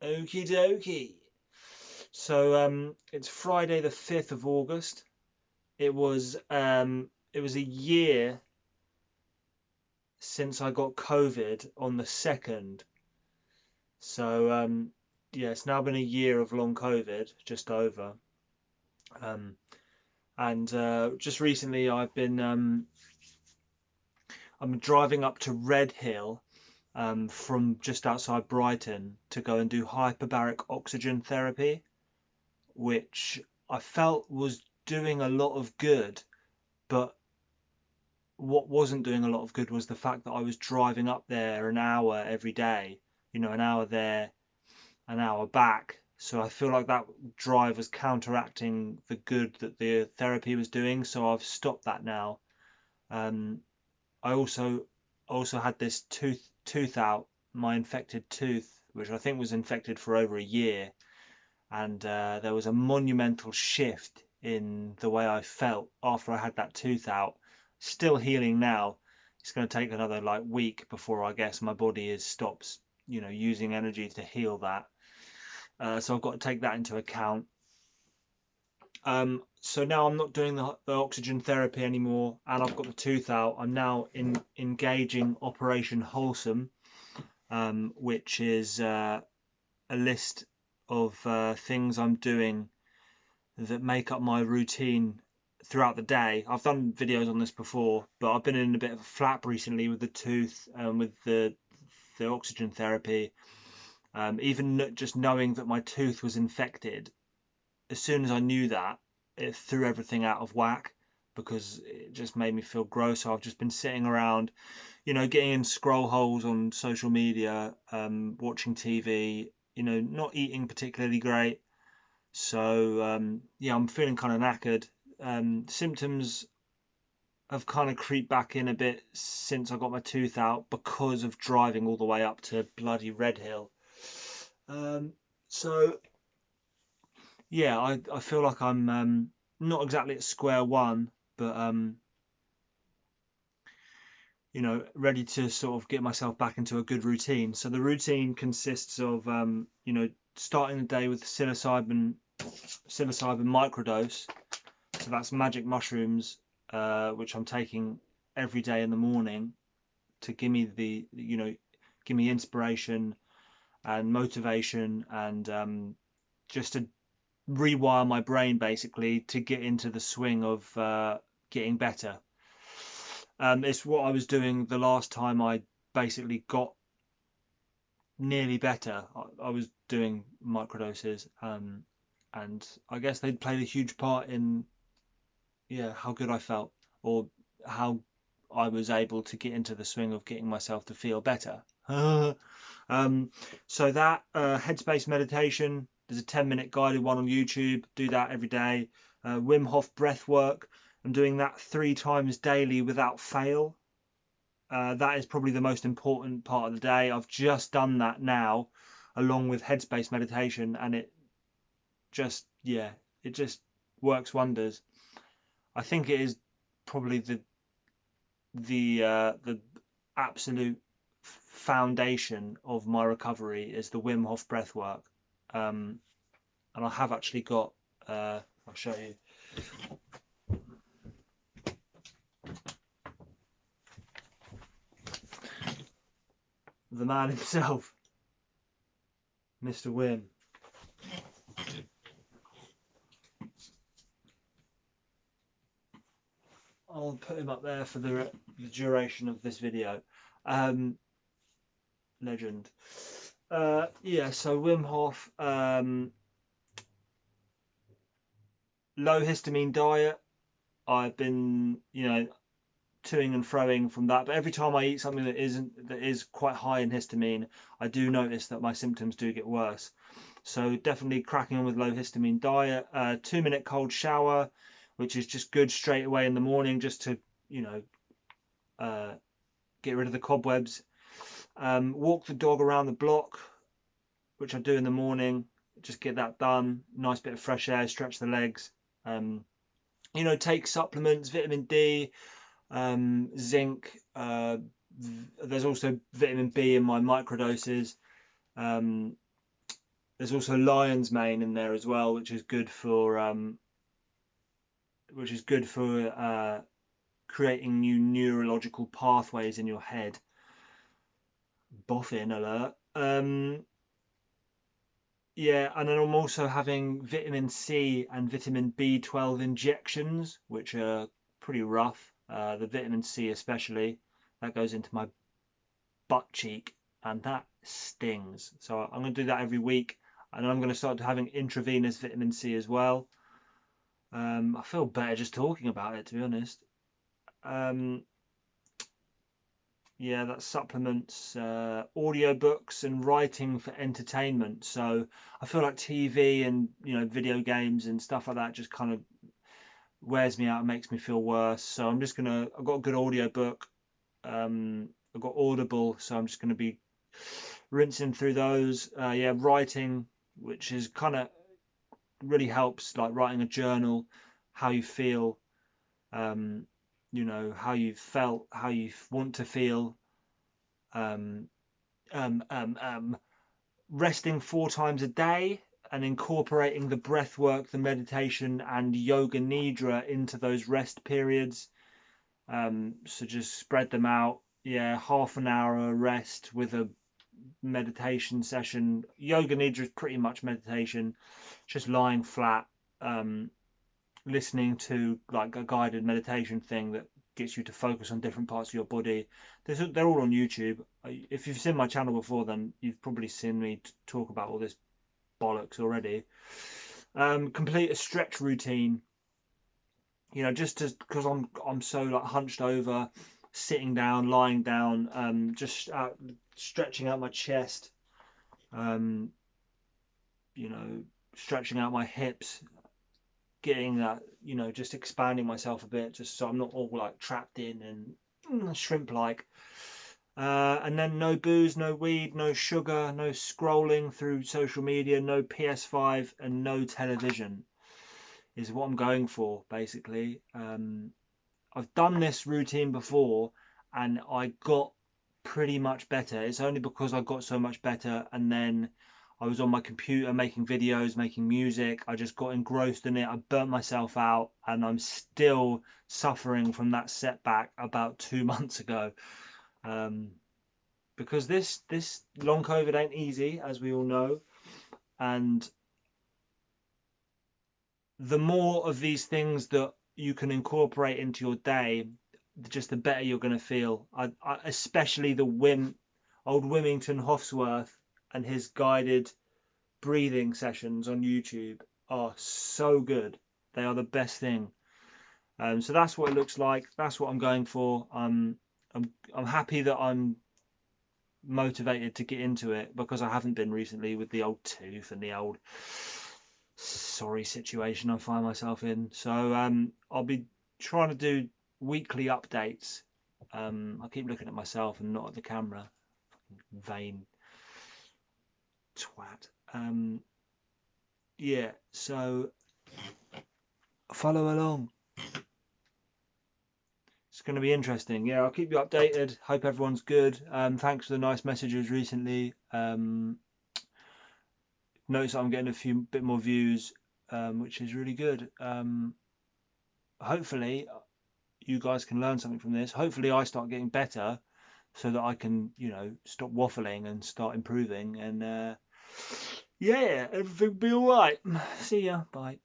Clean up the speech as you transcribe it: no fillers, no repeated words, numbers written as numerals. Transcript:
Okie dokie. So it's Friday the 5th of August. It was a year since I got COVID on the 2nd. So yeah, it's now been a year of long COVID, just over. Um, and just recently I'm driving up to Redhill from just outside Brighton to go and do hyperbaric oxygen therapy, which I felt was doing a lot of good. But what wasn't doing a lot of good was the fact that I was driving up there an hour every day, an hour there, an hour back. So I feel like that drive was counteracting the good that the therapy was doing. So I've stopped that now. Um, I also had this tooth out, my infected tooth, which I think was infected for over a year, and there was a monumental shift in the way I felt after I had that tooth out. Still healing now. It's going to take another like week before I guess my body is stops, using energy to heal that. So I've got to take that into account. So now I'm not doing the oxygen therapy anymore, and I've got the tooth out. I'm now engaging Operation Wholesome, which is a list of things I'm doing that make up my routine throughout the day. I've done videos on this before, but I've been in a bit of a flap recently with the tooth and with the oxygen therapy. Even just knowing that my tooth was infected, as soon as I knew that, it threw everything out of whack because it just made me feel gross. So I've just been sitting around, getting in scroll holes on social media, watching TV, not eating particularly great. So yeah, I'm feeling kind of knackered. Symptoms have kind of creeped back in a bit since I got my tooth out because of driving all the way up to bloody Redhill. Um, so yeah, I feel like I'm not exactly at square one, but ready to sort of get myself back into a good routine. So the routine consists of starting the day with psilocybin microdose. So that's magic mushrooms, which I'm taking every day in the morning to give me give me inspiration and motivation, and just to rewire my brain basically to get into the swing of getting better. It's what I was doing the last time I basically got nearly better. I was doing microdoses, and I guess they played a huge part in how good I felt, or how I was able to get into the swing of getting myself to feel better. um, so that headspace meditation, there's a 10-minute guided one on YouTube. Do that every day. Wim Hof breath work. I'm doing that 3 times daily without fail. That is probably the most important part of the day. I've just done that now, along with headspace meditation, and it just works wonders. I think it is probably the absolute foundation of my recovery is the Wim Hof breath work. And I have actually got, I'll show you. The man himself, Mr. Wim. I'll put him up there for the duration of this video. Legend. Yeah, so Wim Hof, low histamine diet. I've been, toing and froing from that, but every time I eat something that is quite high in histamine, I do notice that my symptoms do get worse. So definitely cracking on with low histamine diet. 2-minute cold shower, which is just good straight away in the morning, just to uh, get rid of the cobwebs. Walk the dog around the block, which I do in the morning. Just get that done. Nice bit of fresh air, stretch the legs. Take supplements, vitamin D, zinc. There's also vitamin B in my microdoses. There's also lion's mane in there as well, which is good for creating new neurological pathways in your head. Boffin alert. Yeah, and then I'm also having vitamin C and vitamin B12 injections, which are pretty rough. The vitamin C especially, that goes into my butt cheek, and that stings. So I'm going to do that every week, and I'm going to start having intravenous vitamin C as well. I feel better just talking about it, to be honest. Yeah, that supplements audiobooks and writing for entertainment. So I feel like TV and video games and stuff like that just kind of wears me out and makes me feel worse. So I've got a good audiobook. I've got Audible, so I'm just gonna be rinsing through those. Yeah, writing, which is kind of really helps, like writing a journal, how you feel, how you felt, how you want to feel. Um, Resting 4 times a day and incorporating the breath work, the meditation, and yoga nidra into those rest periods. So just spread them out. Yeah, half an hour rest with a meditation session. Yoga nidra is pretty much meditation, just lying flat, listening to like a guided meditation thing that gets you to focus on different parts of your body. They're all on YouTube. If you've seen my channel before, then you've probably seen me talk about all this bollocks already. Complete a stretch routine. Just because I'm so like hunched over, sitting down, lying down, just stretching out my chest. Stretching out my hips, getting that, just expanding myself a bit, just so I'm not all like trapped in and shrimp-like. And then no booze, no weed, no sugar, no scrolling through social media, no PS5, and no television is what I'm going for, basically. I've done this routine before and I got pretty much better. It's only because I got so much better and then I was on my computer making videos, making music. I just got engrossed in it. I burnt myself out and I'm still suffering from that setback about 2 months ago. Because this long COVID ain't easy, as we all know. And the more of these things that you can incorporate into your day, just the better you're going to feel. Especially the old Wymington Hofsworth and his guided breathing sessions on YouTube are so good. They are the best thing. So that's what it looks like. That's what I'm going for. I'm happy that I'm motivated to get into it because I haven't been recently with the old tooth and the old sorry situation I find myself in. So I'll be trying to do weekly updates. I keep looking at myself and not at the camera. Fucking vain twat. Yeah, so follow along. It's going to be interesting. Yeah, I'll keep you updated. Hope everyone's good. Thanks for the nice messages recently. Notice I'm getting a few bit more views, which is really good. Hopefully you guys can learn something from this. Hopefully I start getting better so that I can, stop waffling and start improving. And yeah, everything will be all right. See ya. Bye.